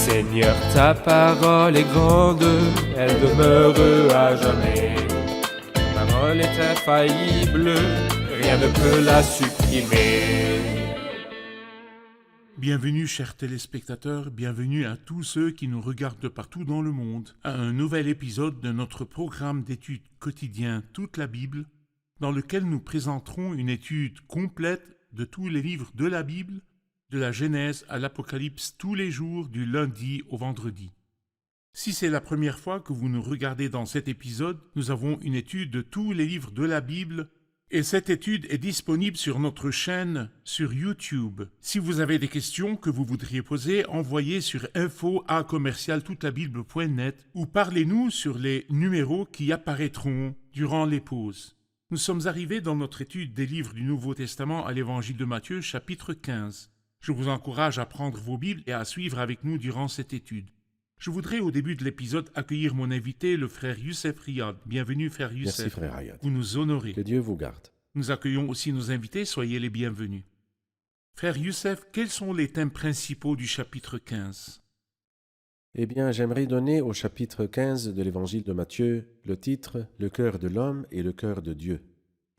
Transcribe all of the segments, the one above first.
Seigneur, ta parole est grande, elle demeure à jamais. Ta parole est infaillible, rien ne peut la supprimer. Bienvenue chers téléspectateurs, bienvenue à tous ceux qui nous regardent partout dans le monde, à un nouvel épisode de notre programme d'études quotidien Toute la Bible, dans lequel nous présenterons une étude complète de tous les livres de la Bible, de la Genèse à l'Apocalypse tous les jours du lundi au vendredi. Si c'est la première fois que vous nous regardez dans cet épisode, nous avons une étude de tous les livres de la Bible et cette étude est disponible sur notre chaîne sur YouTube. Si vous avez des questions que vous voudriez poser, envoyez sur info@commercialtoutelabible.net ou parlez-nous sur les numéros qui apparaîtront durant les pauses. Nous sommes arrivés dans notre étude des livres du Nouveau Testament à l'Évangile de Matthieu, chapitre 15. Je vous encourage à prendre vos Bibles et à suivre avec nous durant cette étude. Je voudrais au début de l'épisode accueillir mon invité, le frère Youssef Riyad. Bienvenue frère Youssef. Merci frère Riyad. Vous nous honorez. Que Dieu vous garde. Nous accueillons aussi nos invités, soyez les bienvenus. Frère Youssef, quels sont les thèmes principaux du chapitre 15 ? Eh bien, j'aimerais donner au chapitre 15 de l'Évangile de Matthieu le titre « Le cœur de l'homme et le cœur de Dieu ».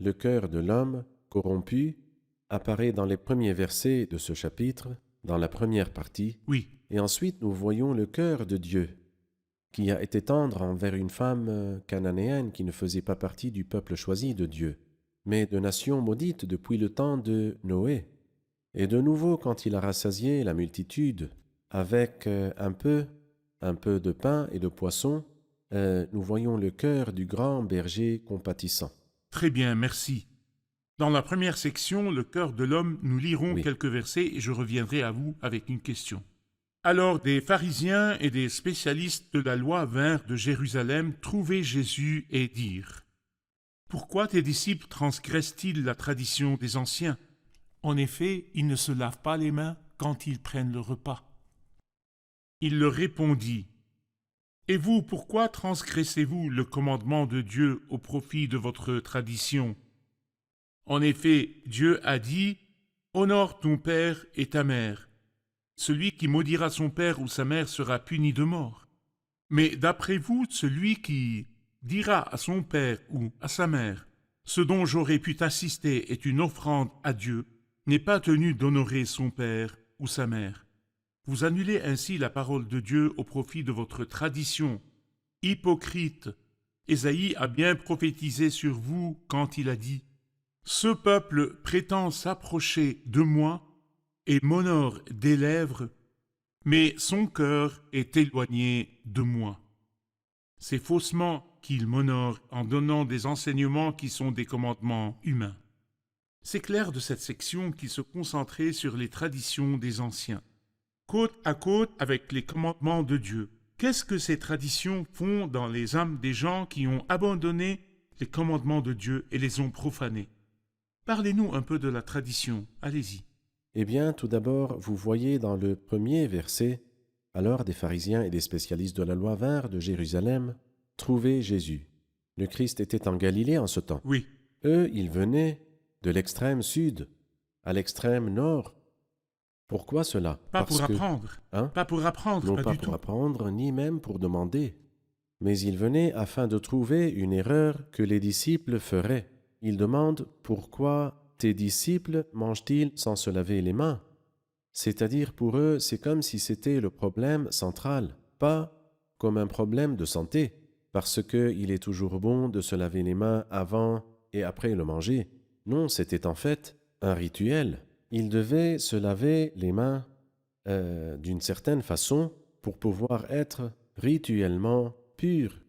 Le cœur de l'homme, corrompu, apparaît dans les premiers versets de ce chapitre, dans la première partie. Oui. Et ensuite, nous voyons le cœur de Dieu, qui a été tendre envers une femme cananéenne qui ne faisait pas partie du peuple choisi de Dieu, mais de nation maudite depuis le temps de Noé. Et de nouveau, quand il a rassasié la multitude avec un peu de pain et de poisson, nous voyons le cœur du grand berger compatissant. Très bien, merci. Dans la première section, le cœur de l'homme, nous lirons quelques versets et je reviendrai à vous avec une question. Alors des pharisiens et des spécialistes de la loi vinrent de Jérusalem trouver Jésus et dirent : « Pourquoi tes disciples transgressent-ils la tradition des anciens ? En effet, ils ne se lavent pas les mains quand ils prennent le repas. » Il leur répondit : « Et vous, pourquoi transgressez-vous le commandement de Dieu au profit de votre tradition ? En effet, Dieu a dit : Honore ton père et ta mère. Celui qui maudira son père ou sa mère sera puni de mort. Mais d'après vous, celui qui dira à son père ou à sa mère : Ce dont j'aurais pu t'assister est une offrande à Dieu, n'est pas tenu d'honorer son père ou sa mère. Vous annulez ainsi la parole de Dieu au profit de votre tradition. Hypocrite, Ésaïe a bien prophétisé sur vous quand il a dit : Ce peuple prétend s'approcher de moi et m'honore des lèvres, mais son cœur est éloigné de moi. C'est faussement qu'il m'honore en donnant des enseignements qui sont des commandements humains. C'est clair de cette section qu'il se concentrait sur les traditions des anciens, côte à côte avec les commandements de Dieu. Qu'est-ce que ces traditions font dans les âmes des gens qui ont abandonné les commandements de Dieu et les ont profanés ? Parlez-nous un peu de la tradition, allez-y. Eh bien, tout d'abord, vous voyez dans le premier verset, « Alors des pharisiens et des spécialistes de la loi vinrent de Jérusalem trouver Jésus. » Le Christ était en Galilée en ce temps. Oui. Eux, ils venaient de l'extrême sud à l'extrême nord. Pourquoi cela ? Pas pour apprendre. Pas pour apprendre, non, pas pas du pour tout. apprendre, ni même pour demander. Mais ils venaient afin de trouver une erreur que les disciples feraient. Ils demandent « Pourquoi tes disciples mangent-ils sans se laver les mains ?» C'est-à-dire pour eux, c'est comme si c'était le problème central, pas comme un problème de santé, parce qu'il est toujours bon de se laver les mains avant et après le manger. Non, c'était en fait un rituel. Ils devaient se laver les mains d'une certaine façon pour pouvoir être rituellement purs.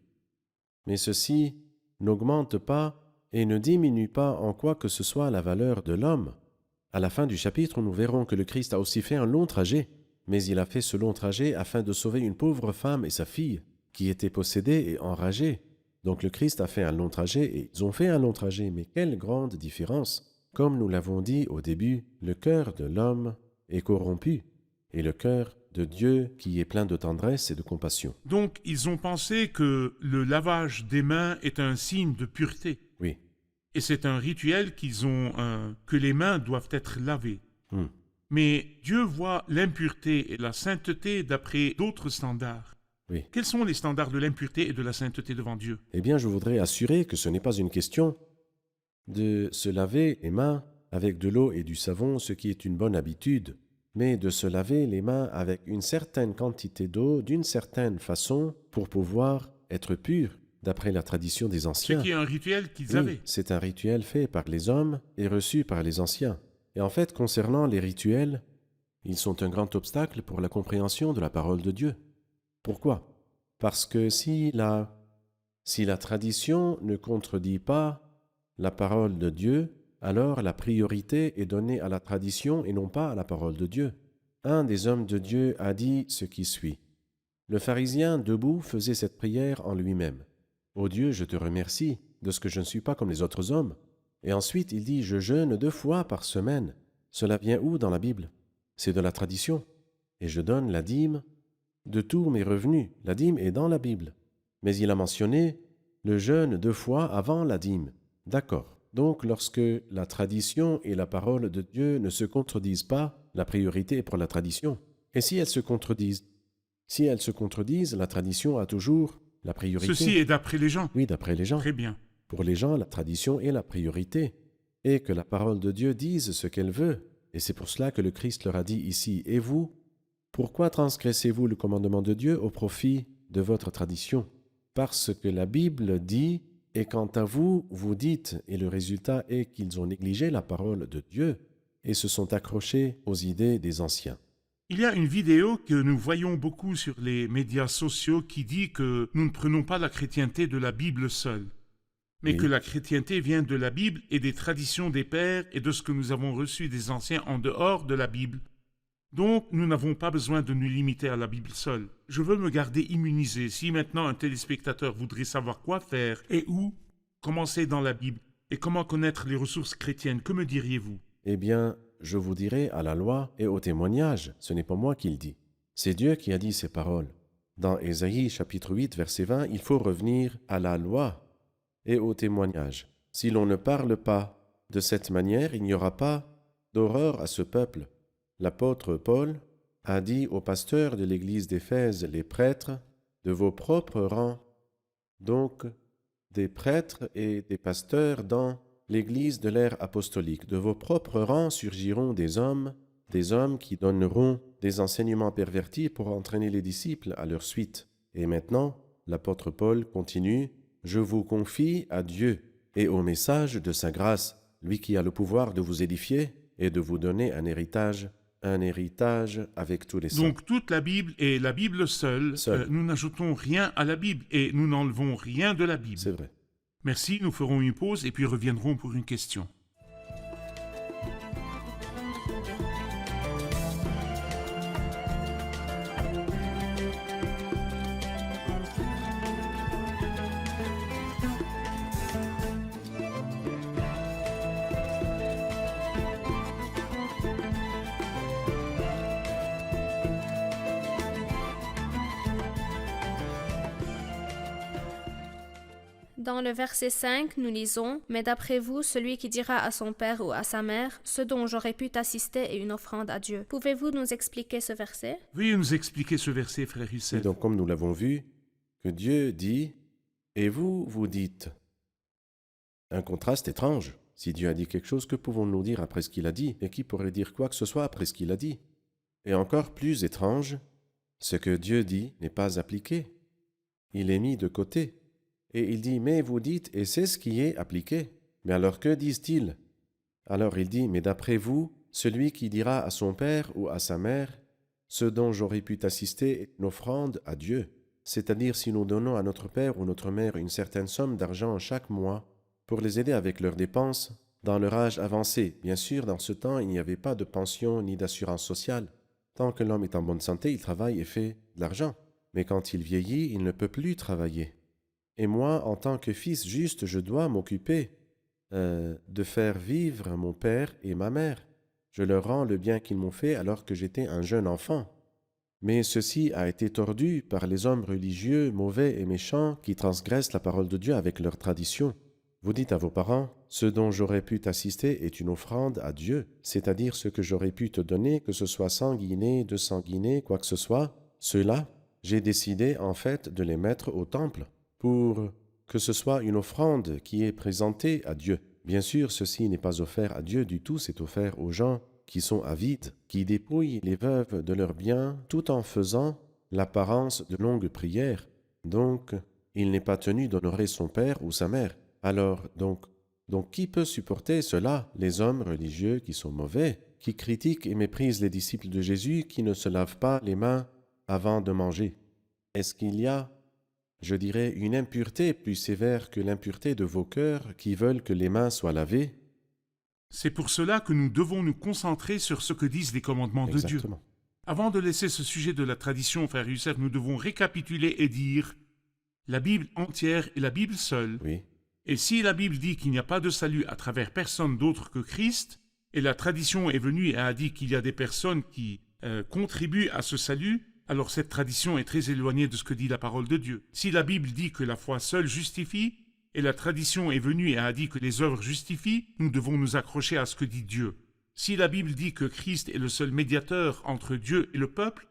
Mais ceci n'augmente pas et ne diminue pas en quoi que ce soit la valeur de l'homme. À la fin du chapitre, nous verrons que le Christ a aussi fait un long trajet, mais il a fait ce long trajet afin de sauver une pauvre femme et sa fille, qui étaient possédées et enragées. Donc le Christ a fait un long trajet et ils ont fait un long trajet, mais quelle grande différence! Comme nous l'avons dit au début, le cœur de l'homme est corrompu, et le cœur de Dieu qui est plein de tendresse et de compassion. Donc, ils ont pensé que le lavage des mains est un signe de pureté. Oui. Et c'est un rituel que les mains doivent être lavées. Mais Dieu voit l'impureté et la sainteté d'après d'autres standards. Oui. Quels sont les standards de l'impureté et de la sainteté devant Dieu? Eh bien, je voudrais assurer que ce n'est pas une question de se laver les mains avec de l'eau et du savon, ce qui est une bonne habitude, mais de se laver les mains avec une certaine quantité d'eau, d'une certaine façon, pour pouvoir être pur, d'après la tradition des Ce anciens. qui est un rituel qu'ils Oui, avaient. c'est un rituel fait par les hommes et reçu par les anciens. Et en fait, concernant les rituels, ils sont un grand obstacle pour la compréhension de la parole de Dieu. Pourquoi? Parce que si la tradition ne contredit pas la parole de Dieu, alors la priorité est donnée à la tradition et non pas à la parole de Dieu. Un des hommes de Dieu a dit ce qui suit. Le pharisien debout faisait cette prière en lui-même. « Ô Dieu, je te remercie de ce que je ne suis pas comme les autres hommes. » Et ensuite il dit « Je jeûne 2 fois par semaine. » Cela vient où dans la Bible? C'est de la tradition. Et je donne la dîme de tous mes revenus. La dîme est dans la Bible. Mais il a mentionné le jeûne 2 fois avant la dîme. D'accord. Donc, lorsque la tradition et la parole de Dieu ne se contredisent pas, la priorité est pour la tradition. Et si elles se contredisent? Si elles se contredisent, la tradition a toujours la priorité. Ceci est d'après les gens. Oui, d'après les gens. Très bien. Pour les gens, la tradition est la priorité. Et que la parole de Dieu dise ce qu'elle veut. Et c'est pour cela que le Christ leur a dit ici, « Et vous, pourquoi transgressez-vous le commandement de Dieu au profit de votre tradition? Parce que la Bible dit, et quant à vous, vous dites, et le résultat est qu'ils ont négligé la parole de Dieu et se sont accrochés aux idées des anciens. » Il y a une vidéo que nous voyons beaucoup sur les médias sociaux qui dit que nous ne prenons pas la chrétienté de la Bible seule, mais Oui. que la chrétienté vient de la Bible et des traditions des pères et de ce que nous avons reçu des anciens en dehors de la Bible. Donc, nous n'avons pas besoin de nous limiter à la Bible seule. Je veux me garder immunisé. Si maintenant un téléspectateur voudrait savoir quoi faire et où, commencer dans la Bible et comment connaître les ressources chrétiennes, que me diriez-vous? Eh bien, je vous dirai à la loi et au témoignage, ce n'est pas moi qui le dis. C'est Dieu qui a dit ces paroles. Dans Ésaïe chapitre 8, verset 20, il faut revenir à la loi et au témoignage. Si l'on ne parle pas de cette manière, il n'y aura pas d'horreur à ce peuple. L'apôtre Paul a dit aux pasteurs de l'église d'Éphèse, les prêtres, de vos propres rangs, donc des prêtres et des pasteurs dans l'église de l'ère apostolique. De vos propres rangs surgiront des hommes qui donneront des enseignements pervertis pour entraîner les disciples à leur suite. Et maintenant, l'apôtre Paul continue, « Je vous confie à Dieu et au message de sa grâce, lui qui a le pouvoir de vous édifier et de vous donner un héritage avec tous les saints. » Donc toute la Bible est la Bible seule. Nous n'ajoutons rien à la Bible et nous n'enlevons rien de la Bible. C'est vrai. Merci, nous ferons une pause et puis reviendrons pour une question. Dans le verset 5, nous lisons « Mais d'après vous, celui qui dira à son père ou à sa mère, ce dont j'aurais pu t'assister est une offrande à Dieu. » Pouvez-vous nous expliquer ce verset? Veuillez nous expliquer ce verset, frère Et Youssef. donc, comme nous l'avons vu, que Dieu dit « Et vous, vous dites ». Un contraste étrange. Si Dieu a dit quelque chose, que pouvons-nous dire après ce qu'il a dit? Et qui pourrait dire quoi que ce soit après ce qu'il a dit? Et encore plus étrange, ce que Dieu dit n'est pas appliqué. Il est mis de côté. Et il dit, mais vous dites, et c'est ce qui est appliqué. Mais alors que disent-ils? Alors il dit, mais d'après vous, celui qui dira à son père ou à sa mère, ce dont j'aurais pu t'assister est une offrande à Dieu. C'est-à-dire si nous donnons à notre père ou notre mère une certaine somme d'argent chaque mois pour les aider avec leurs dépenses dans leur âge avancé. Bien sûr, dans ce temps, il n'y avait pas de pension ni d'assurance sociale. Tant que l'homme est en bonne santé, il travaille et fait de l'argent. Mais quand il vieillit, il ne peut plus travailler. Et moi, en tant que fils juste, je dois m'occuper de faire vivre mon père et ma mère. Je leur rends le bien qu'ils m'ont fait alors que j'étais un jeune enfant. Mais ceci a été tordu par les hommes religieux, mauvais et méchants, qui transgressent la parole de Dieu avec leurs traditions. Vous dites à vos parents, ce dont j'aurais pu t'assister est une offrande à Dieu, c'est-à-dire ce que j'aurais pu te donner, que ce soit 100 guinées, 200 guinées, quoi que ce soit. Ceux-là, j'ai décidé en fait de les mettre au temple pour que ce soit une offrande qui est présentée à Dieu. Bien sûr, ceci n'est pas offert à Dieu du tout, c'est offert aux gens qui sont avides, qui dépouillent les veuves de leurs biens tout en faisant l'apparence de longues prières. Donc, il n'est pas tenu d'honorer son père ou sa mère. Alors, donc, qui peut supporter cela? Les hommes religieux qui sont mauvais, qui critiquent et méprisent les disciples de Jésus, qui ne se lavent pas les mains avant de manger. Est-ce qu'il y a, je dirais, une impureté plus sévère que l'impureté de vos cœurs qui veulent que les mains soient lavées? C'est pour cela que nous devons nous concentrer sur ce que disent les commandements de Dieu. Exactement. Avant de laisser ce sujet de la tradition, frère Youssef, nous devons récapituler et dire la Bible entière est la Bible seule. Oui, Et si la Bible dit qu'il n'y a pas de salut à travers personne d'autre que Christ, et la tradition est venue et a dit qu'il y a des personnes qui contribuent à ce salut, alors cette tradition est très éloignée de ce que dit la parole de Dieu. Si la Bible dit que la foi seule justifie, et la tradition est venue et a dit que les œuvres justifient, nous devons nous accrocher à ce que dit Dieu. Si la Bible dit que Christ est le seul médiateur entre Dieu et le peuple,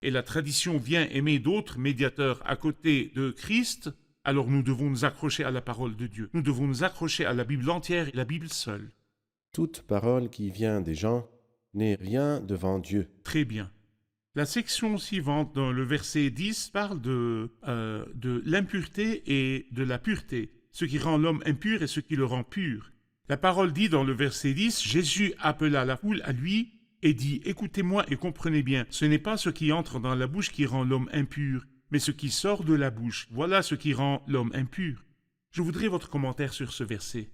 et la tradition vient aimer d'autres médiateurs à côté de Christ, alors nous devons nous accrocher à la parole de Dieu. Nous devons nous accrocher à la Bible entière et la Bible seule. toute parole qui vient des gens n'est rien devant Dieu. Très bien. La section suivante, dans le verset 10, parle de l'impureté et de la pureté, ce qui rend l'homme impur et ce qui le rend pur. La parole dit dans le verset 10, Jésus appela la foule à lui et dit « Écoutez-moi et comprenez bien, ce n'est pas ce qui entre dans la bouche qui rend l'homme impur, mais ce qui sort de la bouche, voilà ce qui rend l'homme impur. » Je voudrais votre commentaire sur ce verset.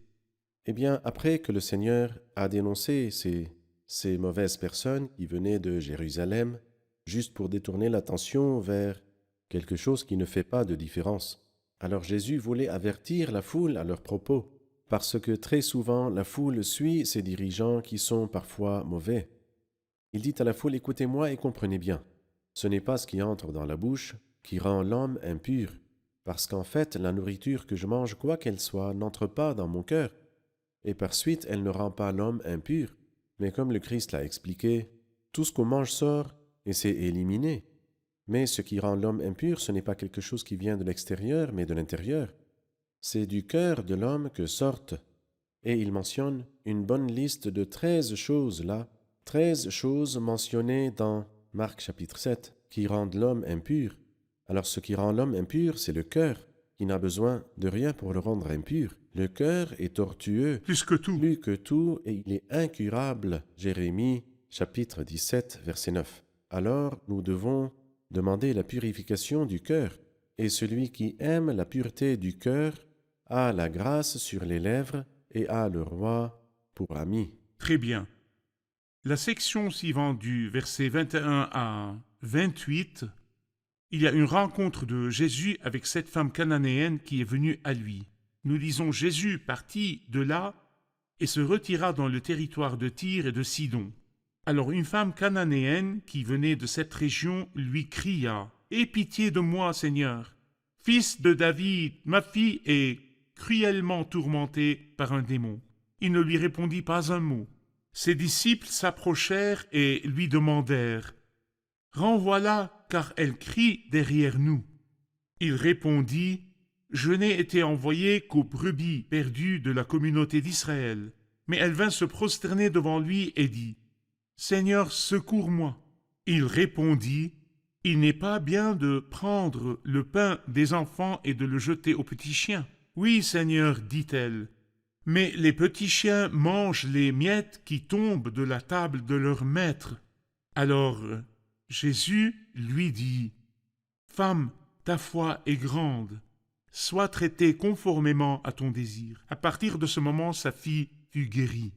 Eh bien, après que le Seigneur a dénoncé ces mauvaises personnes qui venaient de Jérusalem, juste pour détourner l'attention vers quelque chose qui ne fait pas de différence, alors Jésus voulait avertir la foule à leur propos, parce que très souvent la foule suit ces dirigeants qui sont parfois mauvais. Il dit à la foule, écoutez-moi et comprenez bien, ce n'est pas ce qui entre dans la bouche qui rend l'homme impur, parce qu'en fait la nourriture que je mange, quoi qu'elle soit, n'entre pas dans mon cœur, et par suite elle ne rend pas l'homme impur. Mais comme le Christ l'a expliqué, tout ce qu'on mange sort et c'est éliminé. Mais ce qui rend l'homme impur, ce n'est pas quelque chose qui vient de l'extérieur, mais de l'intérieur. C'est du cœur de l'homme que sortent. Et il mentionne une bonne liste de 13 choses là, 13 choses mentionnées dans Marc chapitre 7, qui rendent l'homme impur. Alors ce qui rend l'homme impur, c'est le cœur, qui n'a besoin de rien pour le rendre impur. Le cœur est tortueux, Plus que tout, et il est incurable. Jérémie chapitre 17, verset 9. Alors nous devons demander la purification du cœur, et celui qui aime la pureté du cœur a la grâce sur les lèvres et a le roi pour ami. Très bien. La section suivante du verset 21 à 28, il y a une rencontre de Jésus avec cette femme cananéenne qui est venue à lui. Nous lisons Jésus partit de là et se retira dans le territoire de Tyr et de Sidon. Alors une femme cananéenne qui venait de cette région lui cria « Aie pitié de moi, Seigneur, fils de David, ma fille est cruellement tourmentée par un démon. » Il ne lui répondit pas un mot. Ses disciples s'approchèrent et lui demandèrent « Renvoie-la, car elle crie derrière nous. » Il répondit « Je n'ai été envoyé qu'aux brebis perdues de la communauté d'Israël. » Mais elle vint se prosterner devant lui et dit « Seigneur, secours-moi. » Il répondit « Il n'est pas bien de prendre le pain des enfants et de le jeter aux petits chiens. »« Oui, Seigneur, dit-elle, mais les petits chiens mangent les miettes qui tombent de la table de leur maître. » Alors Jésus lui dit « Femme, ta foi est grande. Sois traitée conformément à ton désir. » À partir de ce moment, sa fille fut guérie.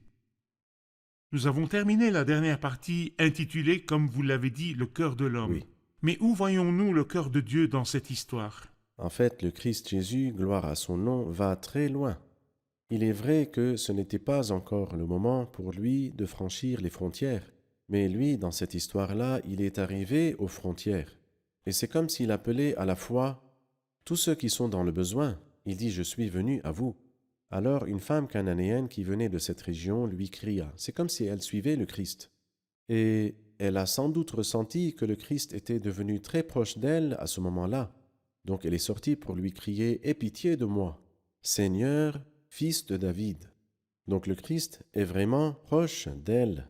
Nous avons terminé la dernière partie intitulée, comme vous l'avez dit, le cœur de l'homme. Oui. Mais où voyons-nous le cœur de Dieu dans cette histoire? En fait, le Christ Jésus, gloire à son nom, va très loin. Il est vrai que ce n'était pas encore le moment pour lui de franchir les frontières, mais lui, dans cette histoire-là, il est arrivé aux frontières. Et c'est comme s'il appelait à la fois tous ceux qui sont dans le besoin. Il dit « Je suis venu à vous ». Alors une femme cananéenne qui venait de cette région lui cria. C'est comme si elle suivait le Christ. Et elle a sans doute ressenti que le Christ était devenu très proche d'elle à ce moment-là. Donc elle est sortie pour lui crier « Aie pitié de moi, Seigneur, fils de David ». Donc le Christ est vraiment proche d'elle,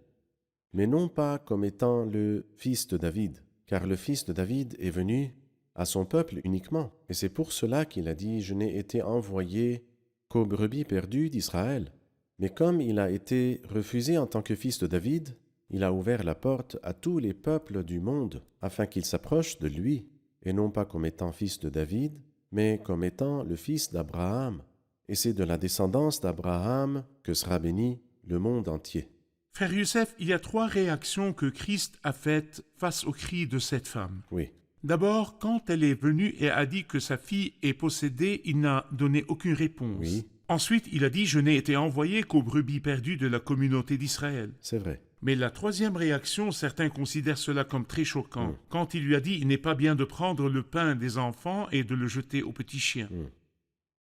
mais non pas comme étant le fils de David, car le fils de David est venu à son peuple uniquement. Et c'est pour cela qu'il a dit « Je n'ai été envoyé qu'aux brebis perdues d'Israël ». Mais comme il a été refusé en tant que fils de David, il a ouvert la porte à tous les peuples du monde, afin qu'ils s'approchent de lui, et non pas comme étant fils de David, mais comme étant le fils d'Abraham. Et c'est de la descendance d'Abraham que sera béni le monde entier. Frère Youssef, il y a 3 réactions que Christ a faites face au cri de cette femme. Oui, D'abord, quand elle est venue et a dit que sa fille est possédée, il n'a donné aucune réponse. Oui. Ensuite, il a dit « Je n'ai été envoyé qu'aux brebis perdues de la communauté d'Israël ». c'est vrai. Mais la 3e réaction, certains considèrent cela comme très choquant. Quand il lui a dit « Il n'est pas bien de prendre le pain des enfants et de le jeter aux petits chiens ».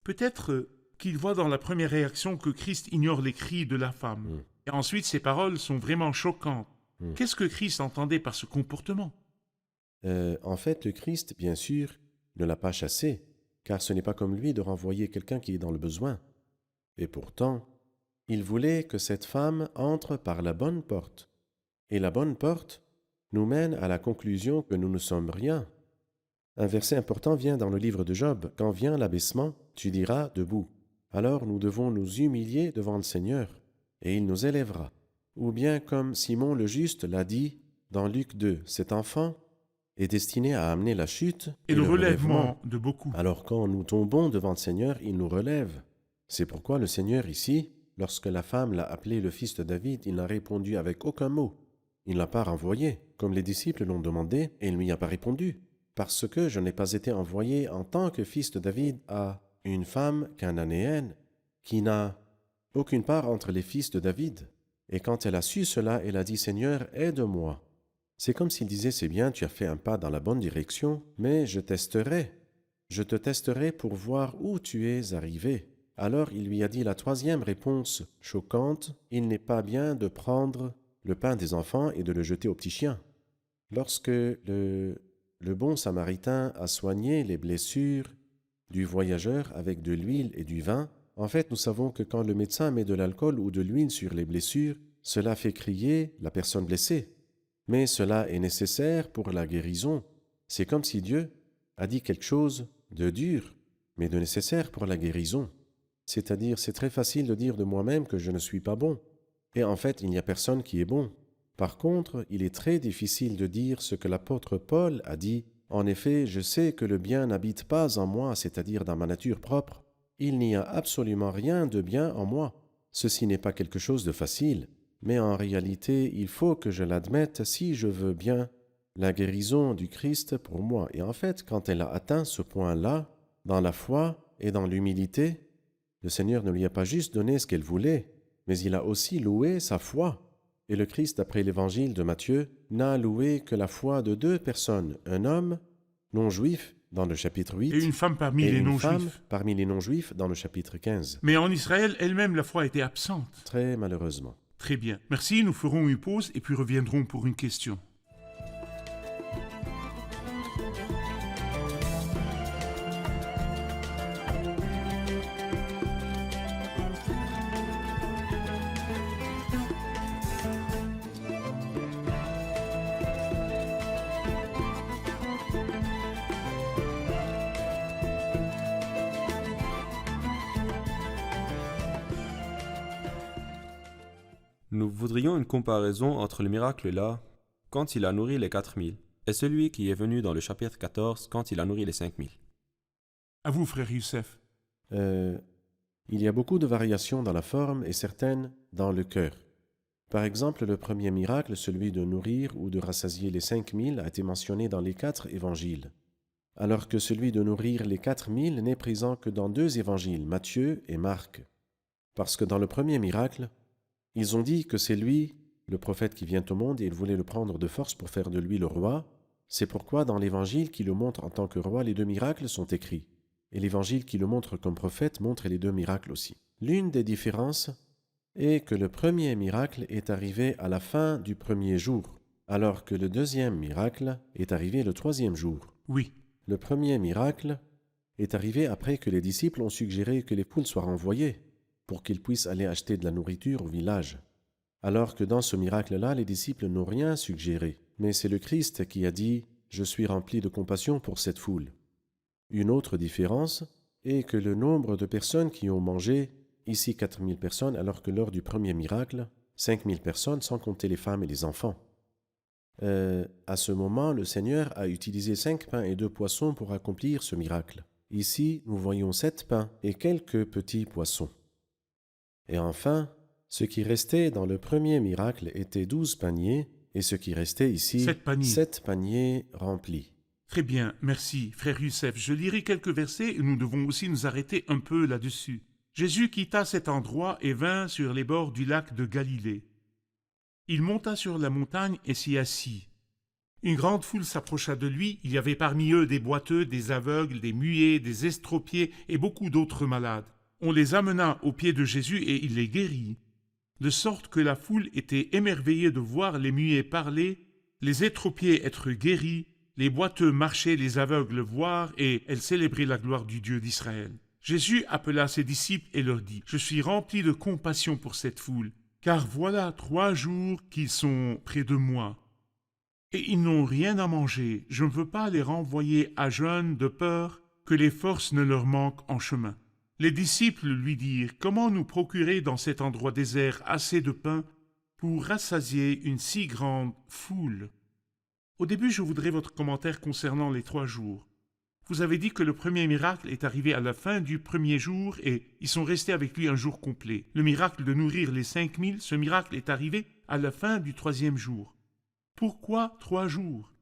Peut-être qu'il voit dans la première réaction que Christ ignore les cris de la femme. Et ensuite, ses paroles sont vraiment choquantes. Qu'est-ce que Christ entendait par ce comportement? En fait, le Christ, bien sûr, ne l'a pas chassé, car ce n'est pas comme lui de renvoyer quelqu'un qui est dans le besoin. Et pourtant, il voulait que cette femme entre par la bonne porte. Et la bonne porte nous mène à la conclusion que nous ne sommes rien. Un verset important vient dans le livre de Job. Quand vient l'abaissement, tu diras debout. Alors nous devons nous humilier devant le Seigneur, et il nous élèvera. Ou bien comme Simon le Juste l'a dit dans Luc 2, cet enfant est destiné à amener la chute Et le relèvement de beaucoup. Alors quand nous tombons devant le Seigneur, il nous relève. C'est pourquoi le Seigneur ici, lorsque la femme l'a appelé le fils de David, il n'a répondu avec aucun mot. Il ne l'a pas renvoyé, comme les disciples l'ont demandé, et il ne lui a pas répondu. Parce que je n'ai pas été envoyé en tant que fils de David à une femme cananéenne qui n'a aucune part entre les fils de David. Et quand elle a su cela, elle a dit « Seigneur, aide-moi ». C'est comme s'il disait « C'est bien, tu as fait un pas dans la bonne direction, mais je testerai. Je te testerai pour voir où tu es arrivé. » Alors il lui a dit la 3e réponse choquante « Il n'est pas bien de prendre le pain des enfants et de le jeter aux petits chiens. » Lorsque le bon Samaritain a soigné les blessures du voyageur avec de l'huile et du vin, en fait, nous savons que quand le médecin met de l'alcool ou de l'huile sur les blessures, cela fait crier la personne blessée. Mais cela est nécessaire pour la guérison. C'est comme si Dieu a dit quelque chose de dur, mais de nécessaire pour la guérison. C'est-à-dire, c'est très facile de dire de moi-même que je ne suis pas bon. Et en fait, il n'y a personne qui est bon. Par contre, il est très difficile de dire ce que l'apôtre Paul a dit. En effet, je sais que le bien n'habite pas en moi, c'est-à-dire dans ma nature propre. Il n'y a absolument rien de bien en moi. Ceci n'est pas quelque chose de facile, mais en réalité, il faut que je l'admette si je veux bien la guérison du Christ pour moi. Et en fait, quand elle a atteint ce point-là, dans la foi et dans l'humilité, le Seigneur ne lui a pas juste donné ce qu'elle voulait, mais il a aussi loué sa foi. Et le Christ, d'après l'évangile de Matthieu, n'a loué que la foi de 2 personnes, un homme non-juif dans le chapitre 8 Et une femme parmi et les une non-juifs. femme parmi les non-juifs dans le chapitre 15. Mais en Israël, elle-même, la foi était absente. Très malheureusement. Très bien. Merci, nous ferons une pause et puis reviendrons pour une question. Nous voudrions une comparaison entre le miracle là, quand il a nourri les 4000, et celui qui est venu dans le chapitre 14, quand il a nourri les 5000. À vous, frère Youssef. Il y a beaucoup de variations dans la forme et certaines dans le cœur. Par exemple, le premier miracle, celui de nourrir ou de rassasier les 5000, a été mentionné dans les 4 évangiles, alors que celui de nourrir les 4000 n'est présent que dans 2 évangiles, Matthieu et Marc. Parce que dans le premier miracle, ils ont dit que c'est lui, le prophète qui vient au monde, et ils voulaient le prendre de force pour faire de lui le roi. C'est pourquoi dans l'évangile qui le montre en tant que roi, les 2 miracles sont écrits. Et l'évangile qui le montre comme prophète montre les 2 miracles aussi. L'une des différences est que le premier miracle est arrivé à la fin du premier jour, alors que le deuxième miracle est arrivé le troisième jour. Oui, Le premier miracle est arrivé après que les disciples ont suggéré que les poules soient renvoyées pour qu'ils puissent aller acheter de la nourriture au village. Alors que dans ce miracle-là, les disciples n'ont rien suggéré, mais c'est le Christ qui a dit « Je suis rempli de compassion pour cette foule ». Une autre différence est que le nombre de personnes qui ont mangé, ici 4000 personnes, alors que lors du premier miracle, 5000 personnes, sans compter les femmes et les enfants. À ce moment, le Seigneur a utilisé 5 pains et 2 poissons pour accomplir ce miracle. Ici, nous voyons 7 pains et quelques petits poissons. Et enfin, ce qui restait dans le premier miracle était 12 paniers, et ce qui restait ici, 7 paniers remplis. très bien, merci, frère Youssef. Je lirai quelques versets et nous devons aussi nous arrêter un peu là-dessus. Jésus quitta cet endroit et vint sur les bords du lac de Galilée. Il monta sur la montagne et s'y assit. Une grande foule s'approcha de lui. Il y avait parmi eux des boiteux, des aveugles, des muets, des estropiés et beaucoup d'autres malades. On les amena aux pieds de Jésus et il les guérit, de sorte que la foule était émerveillée de voir les muets parler, les estropiés être guéris, les boiteux marcher, les aveugles voir, et elle célébrait la gloire du Dieu d'Israël. Jésus appela ses disciples et leur dit « Je suis rempli de compassion pour cette foule, car voilà 3 jours qu'ils sont près de moi, et ils n'ont rien à manger. Je ne veux pas les renvoyer à jeûne de peur que les forces ne leur manquent en chemin. » Les disciples lui dirent « Comment nous procurer dans cet endroit désert assez de pain pour rassasier une si grande foule ?» Au début, je voudrais votre commentaire concernant les 3 jours. Vous avez dit que le premier miracle est arrivé à la fin du premier jour et ils sont restés avec lui un jour complet. Le miracle de nourrir les 5000, ce miracle est arrivé à la fin du 3e jour. Pourquoi 3 jours?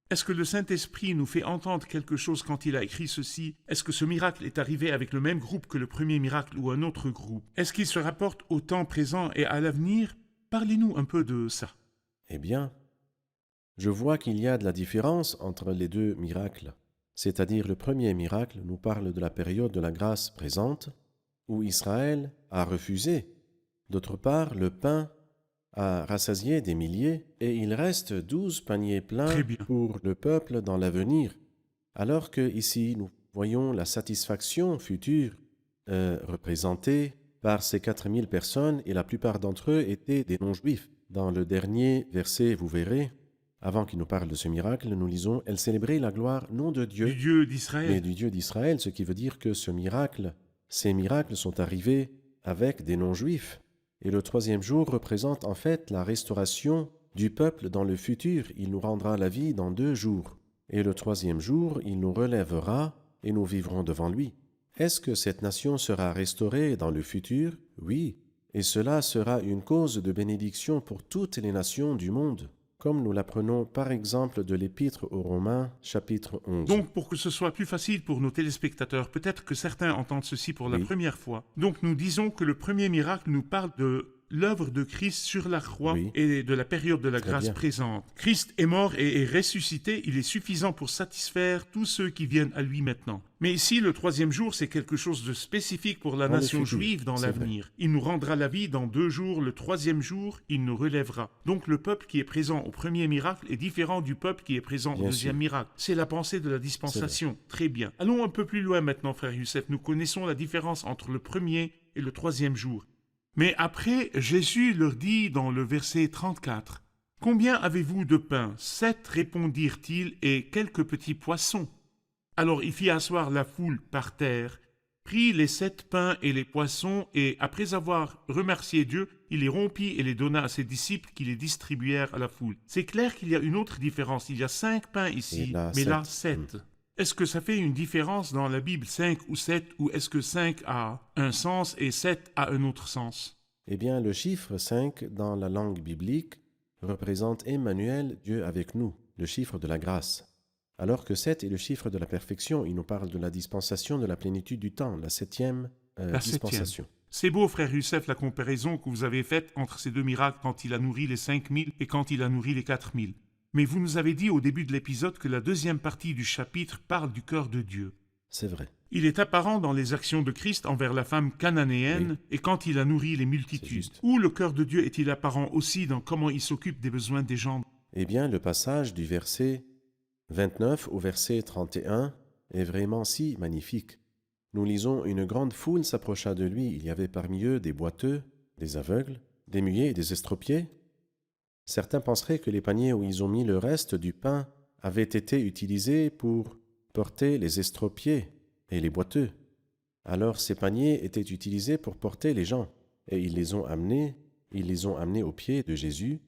Est-ce que le Saint-Esprit nous fait entendre quelque chose quand il a écrit ceci? Est-ce que ce miracle est arrivé avec le même groupe que le premier miracle ou un autre groupe? Est-ce qu'il se rapporte au temps présent et à l'avenir? Parlez-nous un peu de ça. Eh bien, je vois qu'il y a de la différence entre les 2 miracles. C'est-à-dire le premier miracle nous parle de la période de la grâce présente, où Israël a refusé. D'autre part, le pain a rassasié des milliers, et il reste 12 paniers pleins pour le peuple dans l'avenir. Alors que ici, nous voyons la satisfaction future représentée par ces 4000 personnes, et la plupart d'entre eux étaient des non-juifs. Dans le dernier verset, vous verrez, avant qu'il nous parle de ce miracle, nous lisons « Elle célébrait la gloire non de Dieu, Du Dieu d'Israël. mais du Dieu d'Israël », ce qui veut dire que ces miracles sont arrivés avec des non-juifs. Et le 3e jour représente en fait la restauration du peuple dans le futur. Il nous rendra la vie dans 2 jours. Et le 3e jour, il nous relèvera et nous vivrons devant lui. Est-ce que cette nation sera restaurée dans le futur? Oui. Et cela sera une cause de bénédiction pour toutes les nations du monde, comme nous l'apprenons par exemple de l'Épître aux Romains, chapitre 11. Donc, pour que ce soit plus facile pour nos téléspectateurs, peut-être que certains entendent ceci pour la première fois. Donc, nous disons que le premier miracle nous parle de l'œuvre de Christ sur la croix et de la période de la grâce présente. Christ est mort et est ressuscité, il est suffisant pour satisfaire tous ceux qui viennent à lui maintenant. Mais ici, le 3e jour, c'est quelque chose de spécifique pour la nation juive dans l'avenir. Il nous rendra la vie dans 2 jours, le 3e jour, il nous relèvera. Donc le peuple qui est présent au premier miracle est différent du peuple qui est présent au deuxième miracle. C'est la pensée de la dispensation. Très bien. Allons un peu plus loin maintenant, frère Youssef. Nous connaissons la différence entre le premier et le 3e jour. Mais après, Jésus leur dit dans le verset 34, « Combien avez-vous de pain? 7, répondirent-ils, et quelques petits poissons. » Alors il fit asseoir la foule par terre, prit les 7 pains et les poissons, et après avoir remercié Dieu, il les rompit et les donna à ses disciples qui les distribuèrent à la foule. C'est clair qu'il y a une autre différence. Il y a 5 pains ici, mais là 7. Est-ce que ça fait une différence dans la Bible, 5 ou 7, ou est-ce que 5 a un sens et 7 a un autre sens? Eh bien, le chiffre 5 dans la langue biblique représente Emmanuel, Dieu avec nous, le chiffre de la grâce. Alors que 7 est le chiffre de la perfection, il nous parle de la dispensation de la plénitude du temps, la 7e dispensation. C'est beau, frère Youssef, la comparaison que vous avez faite entre ces 2 miracles quand il a nourri les 5000 et quand il a nourri les 4000. Mais vous nous avez dit au début de l'épisode que la 2e partie du chapitre parle du cœur de Dieu. C'est vrai. Il est apparent dans les actions de Christ envers la femme cananéenne et quand il a nourri les multitudes. juste. Où le cœur de Dieu est-il apparent aussi dans comment il s'occupe des besoins des gens? Eh bien, le passage du verset 29 au verset 31 est vraiment si magnifique. Nous lisons « Une grande foule s'approcha de lui. Il y avait parmi eux des boiteux, des aveugles, des muets et des estropiés. Certains penseraient que les paniers où ils ont mis le reste du pain avaient été utilisés pour porter les estropiés et les boiteux. Alors ces paniers étaient utilisés pour porter les gens, et ils les ont amenés aux pieds de Jésus,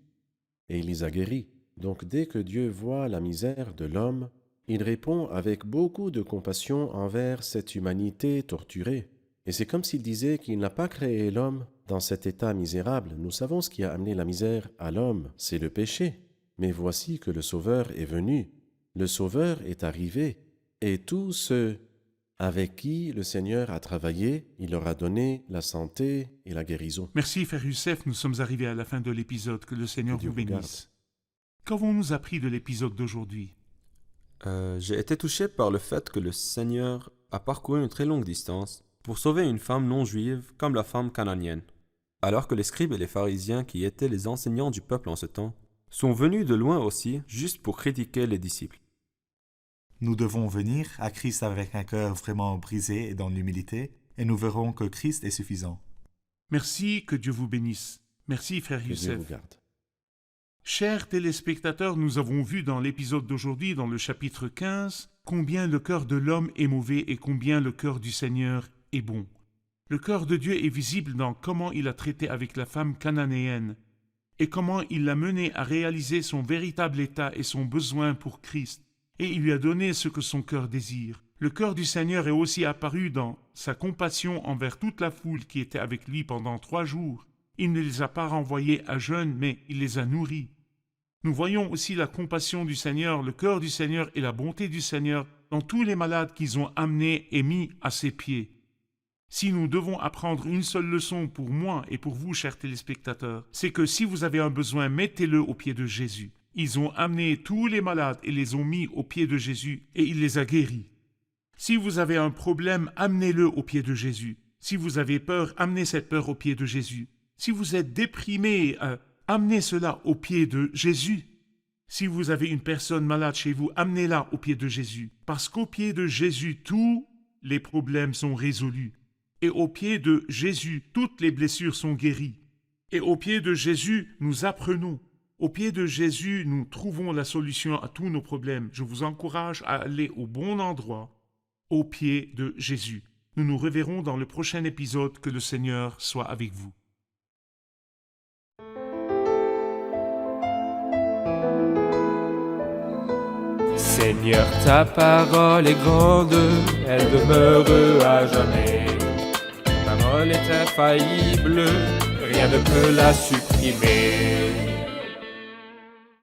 et il les a guéris. Donc dès que Dieu voit la misère de l'homme, il répond avec beaucoup de compassion envers cette humanité torturée. Et c'est comme s'il disait qu'il n'a pas créé l'homme dans cet état misérable. Nous savons ce qui a amené la misère à l'homme, c'est le péché. Mais voici que le Sauveur est venu, le Sauveur est arrivé, et tous ceux avec qui le Seigneur a travaillé, il leur a donné la santé et la guérison. Merci, Frère Youssef, nous sommes arrivés à la fin de l'épisode. Que le Seigneur Que Dieu vous vous bénisse. Qu'avons-nous appris de l'épisode d'aujourd'hui? J'ai été touché par le fait que le Seigneur a parcouru une très longue distance pour sauver une femme non juive comme la femme cananéenne, alors que les scribes et les pharisiens, qui étaient les enseignants du peuple en ce temps, sont venus de loin aussi juste pour critiquer les disciples. Nous devons venir à Christ avec un cœur vraiment brisé et dans l'humilité, et nous verrons que Christ est suffisant. Merci, que Dieu vous bénisse. Merci, Frère Que Dieu Youssef. vous garde. Chers téléspectateurs, nous avons vu dans l'épisode d'aujourd'hui, dans le chapitre 15, combien le cœur de l'homme est mauvais et combien le cœur du Seigneur est bon. Le cœur de Dieu est visible dans comment il a traité avec la femme cananéenne et comment il l'a menée à réaliser son véritable état et son besoin pour Christ. Et il lui a donné ce que son cœur désire. Le cœur du Seigneur est aussi apparu dans sa compassion envers toute la foule qui était avec lui pendant 3 jours. Il ne les a pas renvoyés à jeûne, mais il les a nourris. Nous voyons aussi la compassion du Seigneur, le cœur du Seigneur et la bonté du Seigneur dans tous les malades qu'ils ont amenés et mis à ses pieds. Si nous devons apprendre une seule leçon pour moi et pour vous, chers téléspectateurs, c'est que si vous avez un besoin, mettez-le aux pieds de Jésus. Ils ont amené tous les malades et les ont mis aux pieds de Jésus et il les a guéris. Si vous avez un problème, amenez-le aux pieds de Jésus. Si vous avez peur, amenez cette peur aux pieds de Jésus. Si vous êtes déprimé, amenez cela aux pieds de Jésus. Si vous avez une personne malade chez vous, amenez-la aux pieds de Jésus. Parce qu'aux pieds de Jésus, tous les problèmes sont résolus. Et aux pieds de Jésus, toutes les blessures sont guéries. Et aux pieds de Jésus, nous apprenons. Au pied de Jésus, nous trouvons la solution à tous nos problèmes. Je vous encourage à aller au bon endroit, au pied de Jésus. Nous nous reverrons dans le prochain épisode. Que le Seigneur soit avec vous. Seigneur, ta parole est grande, elle demeure à jamais. Ta parole est infaillible, rien ne peut la supprimer.